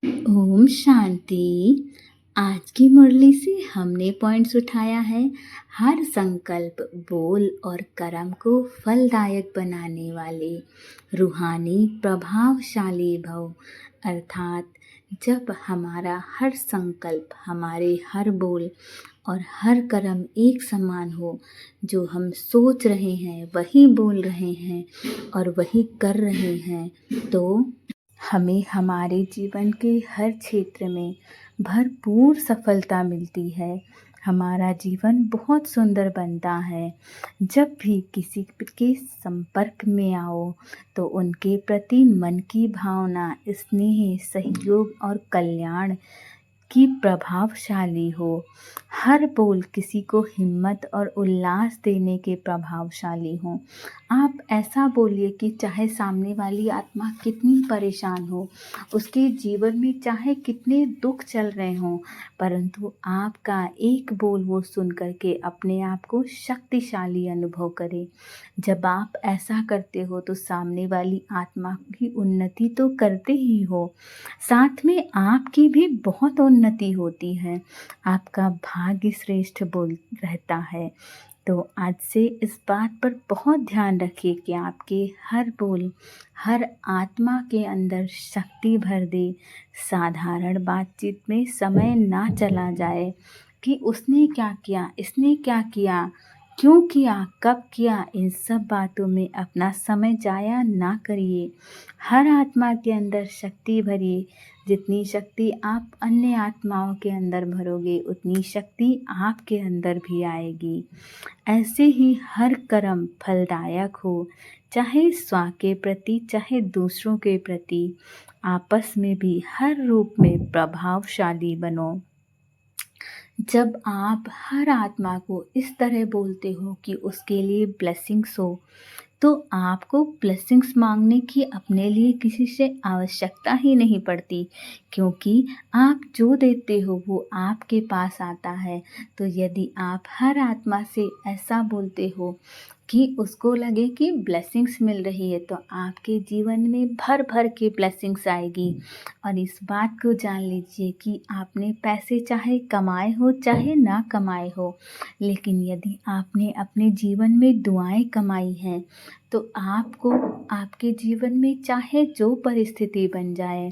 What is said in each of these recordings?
ओम शांति। आज की मुरली से हमने पॉइंट्स उठाया है। हर संकल्प, बोल और कर्म को फलदायक बनाने वाले रूहानी प्रभावशाली भव। अर्थात जब हमारा हर संकल्प, हमारे हर बोल और हर कर्म एक समान हो, जो हम सोच रहे हैं वही बोल रहे हैं और वही कर रहे हैं, तो हमें हमारे जीवन के हर क्षेत्र में भरपूर सफलता मिलती है। हमारा जीवन बहुत सुंदर बनता है। जब भी किसी के संपर्क में आओ तो उनके प्रति मन की भावना, स्नेह, सहयोग और कल्याण की प्रभावशाली हो। हर बोल किसी को हिम्मत और उल्लास देने के प्रभावशाली हों। आप ऐसा बोलिए कि चाहे सामने वाली आत्मा कितनी परेशान हो, उसके जीवन में चाहे कितने दुख चल रहे हों, परंतु आपका एक बोल वो सुन करके अपने आप को शक्तिशाली अनुभव करे। जब आप ऐसा करते हो तो सामने वाली आत्मा की उन्नति तो करते ही हो, साथ में आपकी भी बहुत उन्नति होती है। आपका भाग्य श्रेष्ठ बोल रहता है। तो आज से इस बात पर बहुत ध्यान रखिए कि आपके हर बोल हर आत्मा के अंदर शक्ति भर दे। साधारण बातचीत में समय ना चला जाए कि उसने क्या किया, इसने क्या किया, क्यों किया, कब किया, इन सब बातों में अपना समय जाया ना करिए। हर आत्मा के अंदर शक्ति भरिए। जितनी शक्ति आप अन्य आत्माओं के अंदर भरोगे, उतनी शक्ति आपके अंदर भी आएगी। ऐसे ही हर कर्म फलदायक हो, चाहे स्व के प्रति, चाहे दूसरों के प्रति। आपस में भी हर रूप में प्रभावशाली बनो। जब आप हर आत्मा को इस तरह बोलते हो कि उसके लिए ब्लेसिंग्स हो, तो आपको ब्लेसिंग्स मांगने की अपने लिए किसी से आवश्यकता ही नहीं पड़ती, क्योंकि आप जो देते हो वो आपके पास आता है। तो यदि आप हर आत्मा से ऐसा बोलते हो कि उसको लगे कि ब्लेसिंग्स मिल रही है, तो आपके जीवन में भर भर के ब्लेसिंग्स आएगी। और इस बात को जान लीजिए कि आपने पैसे चाहे कमाए हो चाहे ना कमाए हो, लेकिन यदि आपने अपने जीवन में दुआएं कमाई हैं, तो आपको आपके जीवन में चाहे जो परिस्थिति बन जाए,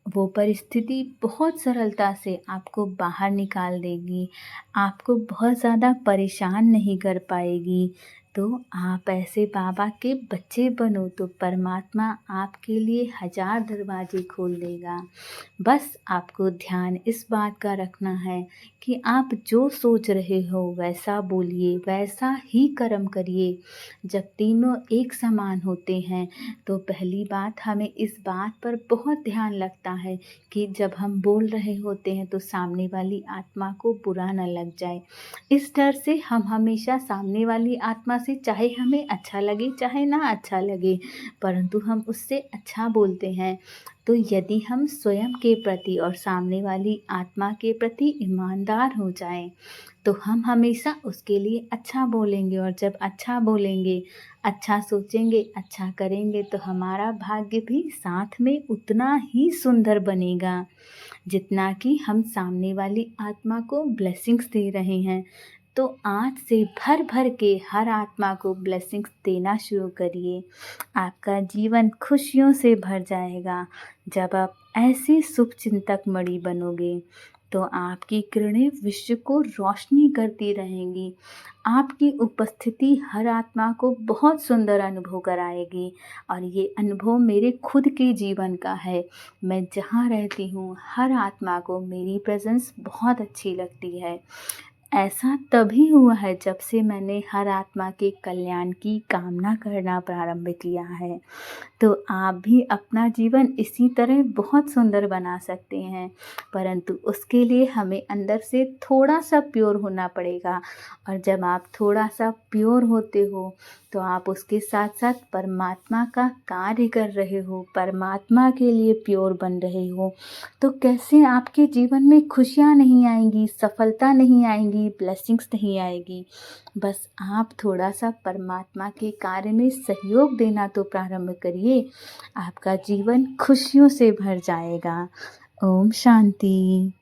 वो परिस्थिति बहुत सरलता से आपको बाहर निकाल देगी, आपको बहुत ज़्यादा परेशान नहीं कर पाएगी। तो आप ऐसे बाबा के बच्चे बनो तो परमात्मा आपके लिए 1000 दरवाजे खोल देगा। बस आपको ध्यान इस बात का रखना है कि आप जो सोच रहे हो वैसा बोलिए, वैसा ही कर्म करिए। जब तीनों एक समान होते हैं तो पहली बात, हमें इस बात पर बहुत ध्यान लगता है कि जब हम बोल रहे होते हैं तो सामने वाली आत्मा को बुरा न लग जाए। इस डर से हम हमेशा सामने वाली आत्मा से, चाहे हमें अच्छा लगे चाहे ना अच्छा लगे, परंतु हम उससे अच्छा बोलते हैं। तो यदि हम स्वयं के प्रति और सामने वाली आत्मा के प्रति ईमानदार हो जाएं, तो हम हमेशा उसके लिए अच्छा बोलेंगे। और जब अच्छा बोलेंगे, अच्छा सोचेंगे, अच्छा करेंगे, तो हमारा भाग्य भी साथ में उतना ही सुंदर बनेगा जितना कि हम सामने वाली आत्मा को ब्लेसिंग्स दे रहे हैं। तो आज से भर भर के हर आत्मा को ब्लेसिंग्स देना शुरू करिए। आपका जीवन खुशियों से भर जाएगा। जब आप ऐसे शुभ चिंतक मणि बनोगे तो आपकी किरणें विश्व को रोशनी करती रहेंगी। आपकी उपस्थिति हर आत्मा को बहुत सुंदर अनुभव कराएगी। और ये अनुभव मेरे खुद के जीवन का है। मैं जहाँ रहती हूँ हर आत्मा को मेरी प्रेजेंस बहुत अच्छी लगती है। ऐसा तभी हुआ है जब से मैंने हर आत्मा के कल्याण की कामना करना प्रारंभ किया है। तो आप भी अपना जीवन इसी तरह बहुत सुंदर बना सकते हैं, परंतु उसके लिए हमें अंदर से थोड़ा सा प्योर होना पड़ेगा। और जब आप थोड़ा सा प्योर होते हो तो आप उसके साथ साथ परमात्मा का कार्य कर रहे हो, परमात्मा के लिए प्योर बन रहे हो। तो कैसे आपके जीवन में खुशियाँ नहीं आएंगी, सफलता नहीं आएंगी, ब्लेसिंग्स नहीं आएगी। बस आप थोड़ा सा परमात्मा के कार्य में सहयोग देना तो प्रारंभ करिए। आपका जीवन खुशियों से भर जाएगा। ओम शांति।